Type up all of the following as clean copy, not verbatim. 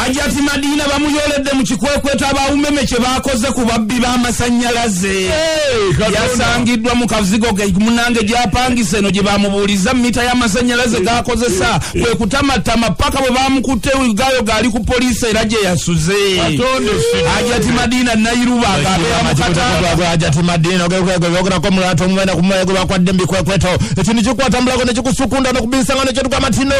Hajati Madina bamuyoledde mu kikwekweta abawumeme kye bakoze ku babbi b'amasannyalaze. Yasangiddwa mu kazigo ke munange gyapangise no gye bamubuuliza mita y'amasannyalaze gaakozesa kwe kutamatama paka bwe bamukutte gayo gaali ku poliisi era gye yasuze. Hajati Madina Nairuba agabeera mu Katanga. Hajati Madina ogekwegobyogerako mulato omumena ku mumego bakwadde mbikwekweta ekintu kikwatambulako ne kikusukunda n'okubisanga ne kyetuka matino.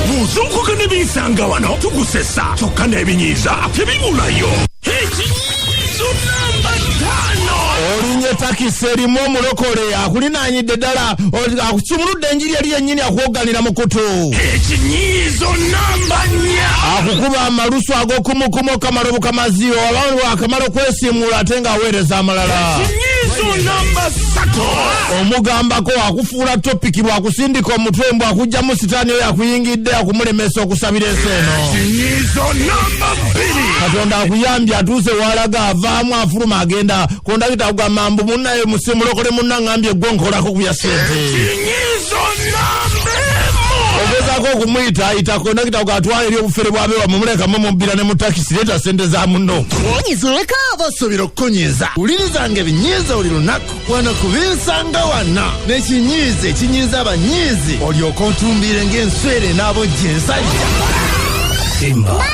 Muzuukuka ne bisanga wano tukusesa kyokka n'ebinyiiza tebibulayo. Ekinyiizo namba 5. Olinye takisi erimu omulokole akulinaanyidde ddala akusumuludde enjiri eri yennyini akwoganira mu kutu. Ekinyiizo namba 4. Akukuba amalusu ag'okumukumu okamala obukamaziyo abantu akamala okwesiimuula ate ng'aweereza amalala. Ekinyiizo namba 3. Omugambako akufuula topiki bw'akusindika omutwe mbw akugjamu sitaani oyo akuyingidde akumulemesa okusabira enseeno. Ekinyiizo namba 2. Katonda akuyambye atuuse walaga avaamu afuluma agenda kondakita akugamba mbu munnaye musimulokole munnangambye gwe nkolako ku bya ssente. Ekinyiizo namba 1. Ogezaako okumuyita ayita kondakita kugatwala eri obufere bwabeewa mumulekamu mubbira ne mu takisi leeta ssente za munno. Leka abasuubira okukunyiiza. Wuliriza ebinyiiza buli lunaku wano ku Binsanga Wana n'ekinyiiza ekinyiiza abanyiizi olyoka otumbire ng'enswere n'abojja ensajja. Simba.